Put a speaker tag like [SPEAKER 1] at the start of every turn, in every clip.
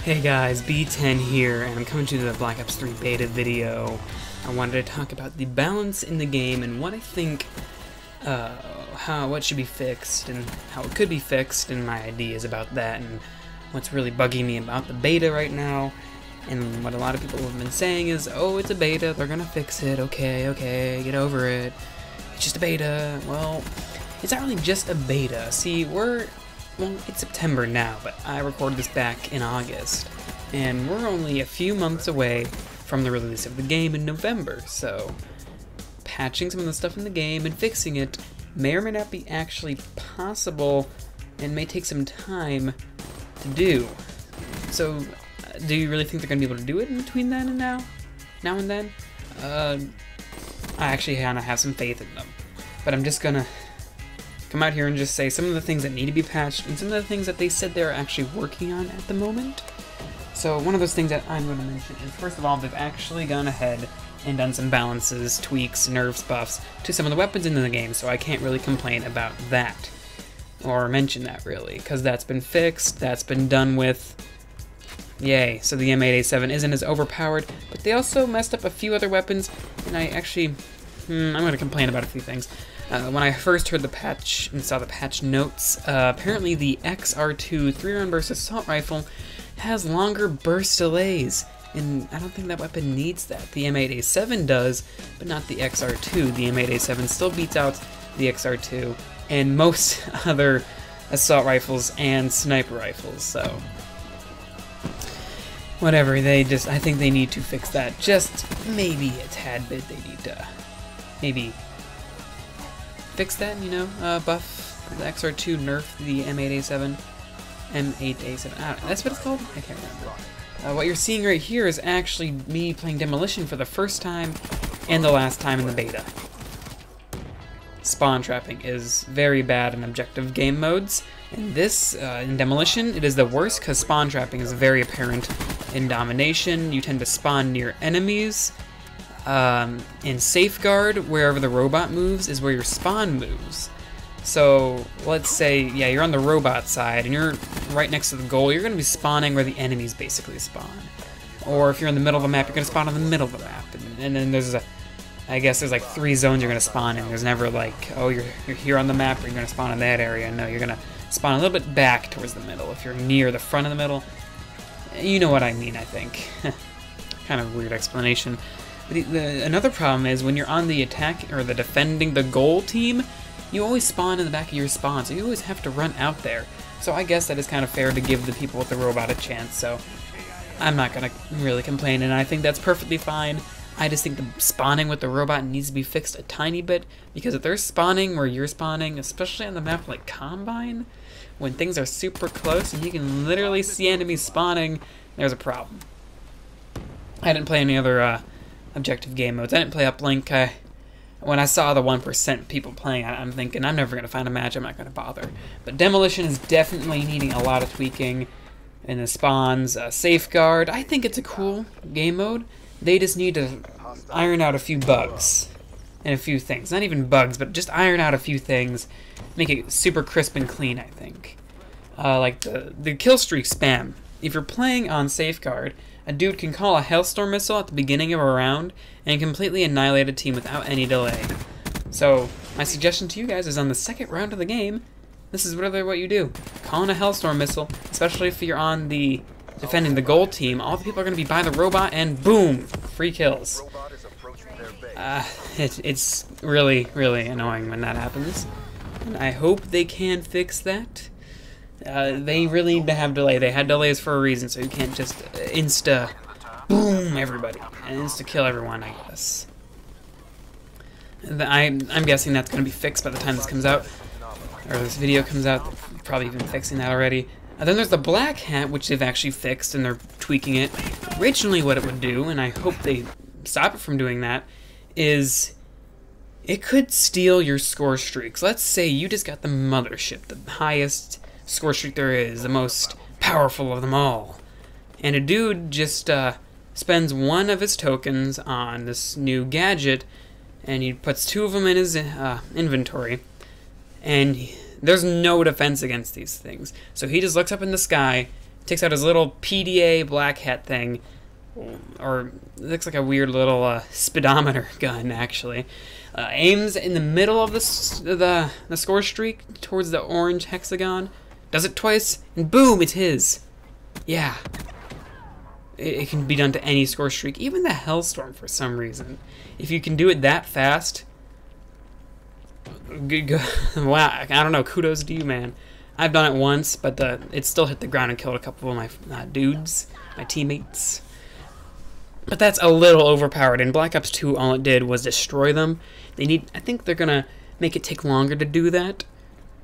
[SPEAKER 1] Hey guys, B10 here, and I'm coming to the Black Ops 3 Beta video. I wanted to talk about the balance in the game and what I think, what should be fixed and how it could be fixed, and my ideas about that, and what's really bugging me about the beta right now. And what a lot of people have been saying is, oh, it's a beta, they're gonna fix it, okay, get over it. It's just a beta. Well, it's not really just a beta. See, well, it's September now, but I recorded this back in August, and we're only a few months away from the release of the game in November, so patching some of the stuff in the game and fixing it may or may not be actually possible and may take some time to do. So, do you really think they're going to be able to do it in between then and now and then? I actually kind of have some faith in them, but I'm just going to come out here and just say some of the things that need to be patched and some of the things that they said they're actually working on at the moment. So one of those things that I'm going to mention is, first of all, they've actually gone ahead and done some balances, tweaks, nerfs, buffs to some of the weapons in the game, so I can't really complain about that, or mention that really, because that's been fixed, that's been done with. Yay, so the M8A7 isn't as overpowered, but they also messed up a few other weapons, and I actually, I'm going to complain about a few things. When I first heard the patch and saw the patch notes, apparently the XR2 3-round burst assault rifle has longer burst delays, and I don't think that weapon needs that. The M8A7 does, but not the XR2. The M8A7 still beats out the XR2 and most other assault rifles and sniper rifles, so whatever, I think they need to fix that just maybe a tad bit. They need to maybe fix that, buff the XR2, nerf the M8A7. That's what it's called? I can't remember. What you're seeing right here is actually me playing Demolition for the first time and the last time in the beta. Spawn trapping is very bad in objective game modes. In this, in Demolition, it is the worst because spawn trapping is very apparent. In Domination, you tend to spawn near enemies. In Safeguard, wherever the robot moves is where your spawn moves. So, let's say, yeah, you're on the robot side and you're right next to the goal, you're going to be spawning where the enemies basically spawn. Or if you're in the middle of the map, you're going to spawn in the middle of the map. And then there's I guess there's like 3 zones you're going to spawn in. There's never like, oh, you're here on the map, or you're going to spawn in that area. No, you're going to spawn a little bit back towards the middle. If you're near the front of the middle, you know what I mean, I think. Kind of weird explanation. But another problem is when you're on the attack or the defending the goal team, you always spawn in the back of your spawn, so you always have to run out there. So I guess that is kind of fair to give the people with the robot a chance, so I'm not going to really complain, and I think that's perfectly fine. I just think the spawning with the robot needs to be fixed a tiny bit, because if they're spawning where you're spawning, especially on the map like Combine, when things are super close and you can literally see enemies spawning, there's a problem. I didn't play any other objective game modes. I didn't play Uplink. When I saw the 1% people playing, I'm thinking, I'm never going to find a match, I'm not going to bother. But Demolition is definitely needing a lot of tweaking in the spawns. Safeguard, I think it's a cool game mode. They just need to iron out a few bugs and a few things. Not even bugs, but just iron out a few things. Make it super crisp and clean, I think. Like the kill streak spam. If you're playing on Safeguard, a dude can call a Hailstorm missile at the beginning of a round and completely annihilate a team without any delay. So, my suggestion to you guys is on the second round of the game, this is literally what you do. Call in a Hailstorm missile, especially if you're on the defending the goal team. All the people are going to be by the robot, and boom! Free kills. It's really, really annoying when that happens. And I hope they can fix that. They really need to have delay. They had delays for a reason, so you can't just insta boom everybody and insta kill everyone, I guess. I'm guessing that's going to be fixed by the time this comes out, or this video comes out. They're probably even fixing that already. And then there's the Black Hat, which they've actually fixed and they're tweaking it. Originally what it would do, and I hope they stop it from doing that, is it could steal your score streaks. Let's say you just got the mothership, the highest score streak there is, the most powerful of them all, and a dude just spends one of his tokens on this new gadget, and he puts 2 of them in his inventory, and there's no defense against these things. So he just looks up in the sky, Takes out his little PDA black hat thing, or it looks like a weird little speedometer gun, actually. Aims in the middle of the score streak towards the orange hexagon. Does it twice, and boom, it's his. Yeah. It can be done to any score streak, even the Hellstorm for some reason. If you can do it that fast, wow, I don't know, kudos to you, man. I've done it once, but it still hit the ground and killed a couple of my dudes, my teammates. But that's a little overpowered. In Black Ops 2, all it did was destroy them. I think they're gonna make it take longer to do that,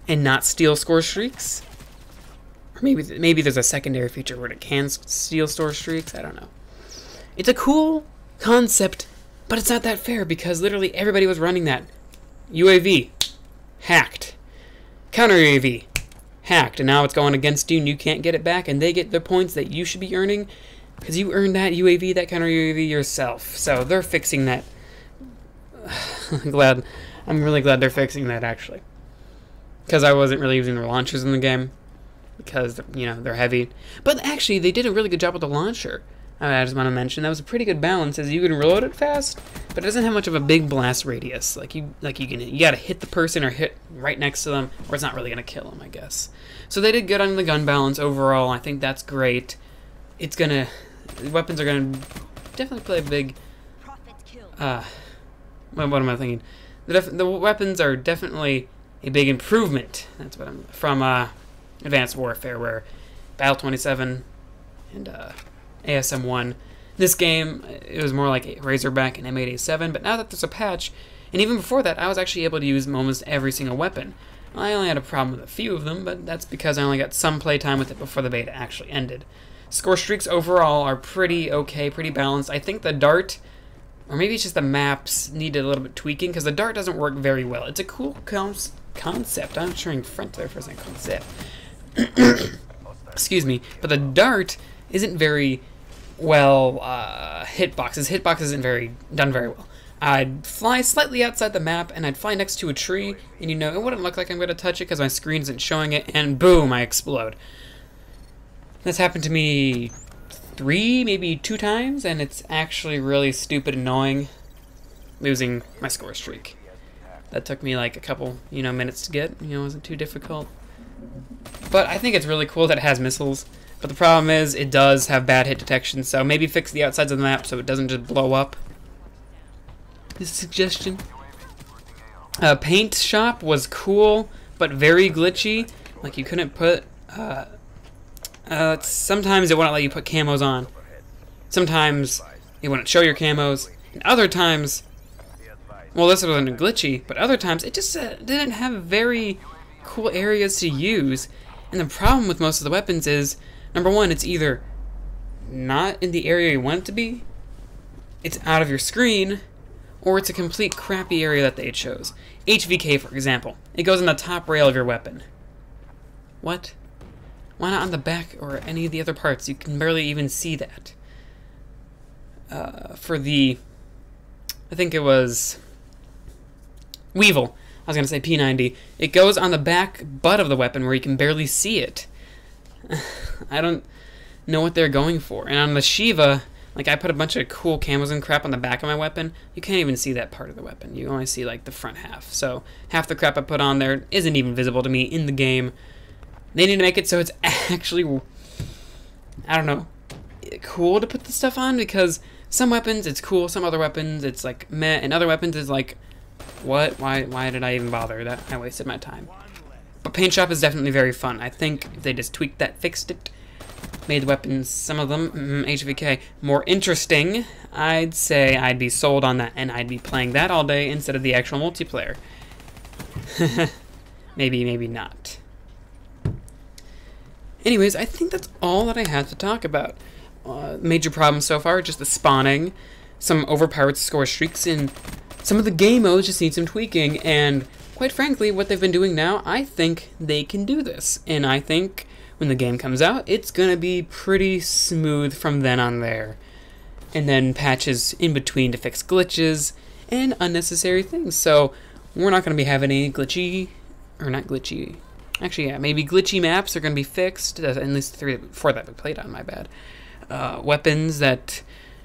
[SPEAKER 1] and not steal score streaks. Or maybe there's a secondary feature where it can steal score streaks. I don't know. It's a cool concept, but it's not that fair because literally everybody was running that. UAV, hacked. Counter UAV, hacked. And now it's going against you and you can't get it back, and they get the points that you should be earning because you earned that UAV, that counter UAV yourself. So they're fixing that. I'm really glad they're fixing that, actually. Because I wasn't really using the launchers in the game. Because, you know, they're heavy. But actually, they did a really good job with the launcher. I just want to mention that was a pretty good balance, as you can reload it fast, but it doesn't have much of a big blast radius. You gotta hit the person or hit right next to them, or it's not really gonna kill them, I guess. So they did good on the gun balance overall. I think that's great. The weapons are gonna definitely play a big. What am I thinking? The weapons are definitely a big improvement. That's what I'm from Advanced Warfare, where Battle 27 and ASM1. This game, it was more like a Razorback and M8A7, but now that there's a patch, and even before that, I was actually able to use almost every single weapon. I only had a problem with a few of them, but that's because I only got some playtime with it before the beta actually ended. Score streaks overall are pretty okay, pretty balanced. I think the dart, or maybe it's just the maps, needed a little bit tweaking, because the dart doesn't work very well. It's a cool concept. I'm showing front there for a second. Concept. Excuse me, but the dart isn't very well hitboxes. Hitbox isn't done very well. I'd fly slightly outside the map, and I'd fly next to a tree, and it wouldn't look like I'm going to touch it because my screen isn't showing it, and boom, I explode. That's happened to me 3, maybe 2 times, and it's actually really stupid and annoying, losing my score streak. That took me like a couple, minutes to get. It wasn't too difficult. But I think it's really cool that it has missiles. But the problem is, it does have bad hit detection, so maybe fix the outsides of the map so it doesn't just blow up. This suggestion. Paint shop was cool, but very glitchy. Like, you couldn't put... sometimes it wouldn't let you put camos on. Sometimes it wouldn't show your camos. And other times... Well, this wasn't glitchy, but other times it just didn't have very cool areas to use. And the problem with most of the weapons is, number one, it's either not in the area you want it to be, it's out of your screen, or it's a complete crappy area that they chose. HVK, for example. It goes on the top rail of your weapon. What? Why not on the back or any of the other parts? You can barely even see that. For the... I think it was... Weevil. I was going to say P90. It goes on the back butt of the weapon where you can barely see it. I don't know what they're going for. And on the Shiva, like, I put a bunch of cool camos and crap on the back of my weapon. You can't even see that part of the weapon. You only see, like, the front half. So half the crap I put on there isn't even visible to me in the game. They need to make it so it's actually, I don't know, cool to put this stuff on, because some weapons it's cool, some other weapons it's like meh, and other weapons is like, what? Why did I even bother? That I wasted my time. But Paint Shop is definitely very fun. I think if they just tweaked that, fixed it, made the weapons, some of them, HVK, more interesting, I'd say I'd be sold on that, and I'd be playing that all day instead of the actual multiplayer. Maybe not. Anyways, I think that's all that I had to talk about. Major problems so far, just the spawning, some overpowered score streaks, and some of the game modes just need some tweaking, and quite frankly, what they've been doing now, I think they can do this. And I think when the game comes out, it's gonna be pretty smooth from then on there. And then patches in between to fix glitches and unnecessary things. So we're not gonna be having any glitchy, or not glitchy, Actually, yeah, maybe glitchy maps are going to be fixed. At least 4 that we played on, my bad. Weapons that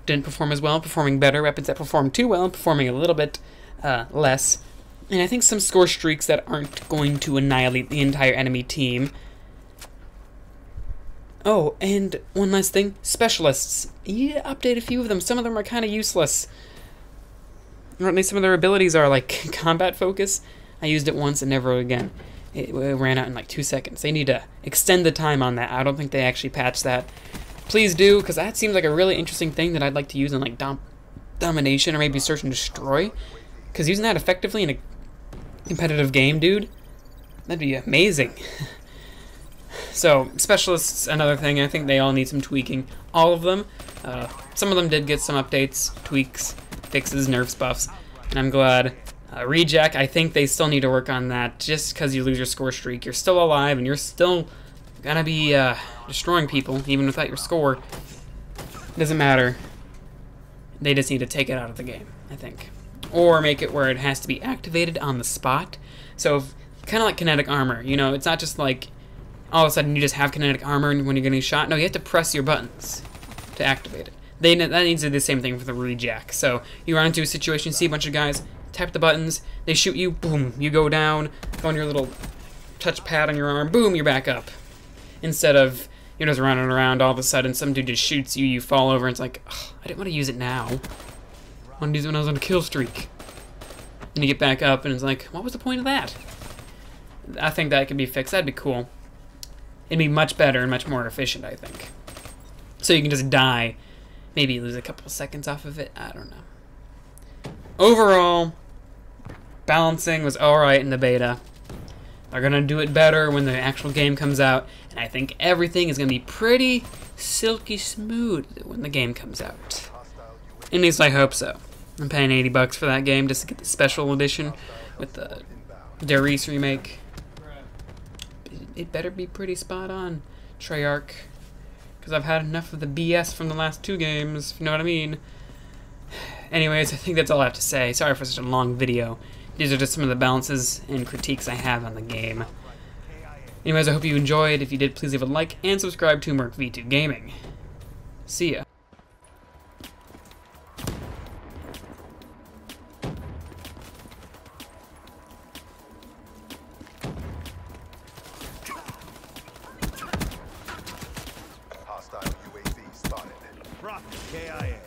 [SPEAKER 1] didn't perform as well, performing better. Weapons that performed too well, performing a little bit less. And I think some score streaks that aren't going to annihilate the entire enemy team. Oh, and one last thing. Specialists. You need to update a few of them. Some of them are kind of useless. Or at least some of their abilities are like combat focus. I used it once and never again. It ran out in like 2 seconds. They need to extend the time on that. I don't think they actually patched that. Please do, because that seems like a really interesting thing that I'd like to use in like domination or maybe search and destroy. Because using that effectively in a competitive game, dude, that'd be amazing. So, specialists, another thing, I think they all need some tweaking. All of them. Some of them did get some updates, tweaks, fixes, nerfs, buffs, and I'm glad. Reject, I think they still need to work on that. Just because you lose your score streak, you're still alive, and you're still gonna be destroying people, even without your score. Doesn't matter. They just need to take it out of the game, I think. Or make it where it has to be activated on the spot. So, kind of like kinetic armor, you know, it's not just like all of a sudden you just have kinetic armor when you're getting shot. No, you have to press your buttons to activate it. That needs to be the same thing for the reject. So, you run into a situation, see a bunch of guys, tap the buttons, they shoot you, boom, you go down, go on your little touchpad on your arm, boom, you're back up. Instead of you're just running around, all of a sudden some dude just shoots you, you fall over, and it's like, I didn't want to use it now. I wanted to use it when I was on a kill streak. And you get back up, and it's like, what was the point of that? I think that could be fixed. That'd be cool. It'd be much better and much more efficient, I think. So you can just die. Maybe lose a couple seconds off of it. I don't know. Overall, balancing was alright in the beta. They're going to do it better when the actual game comes out. And I think everything is going to be pretty silky smooth when the game comes out. At least I hope so. I'm paying $80 for that game just to get the special edition with the Darius remake. It better be pretty spot on, Treyarch. Because I've had enough of the BS from the last 2 games, if you know what I mean. Anyways, I think that's all I have to say. Sorry for such a long video. These are just some of the balances and critiques I have on the game. Anyways, I hope you enjoyed. If you did, please leave a like and subscribe to Merc V2 Gaming. See ya.
[SPEAKER 2] Hostile UAV spotted. Rocket KIA.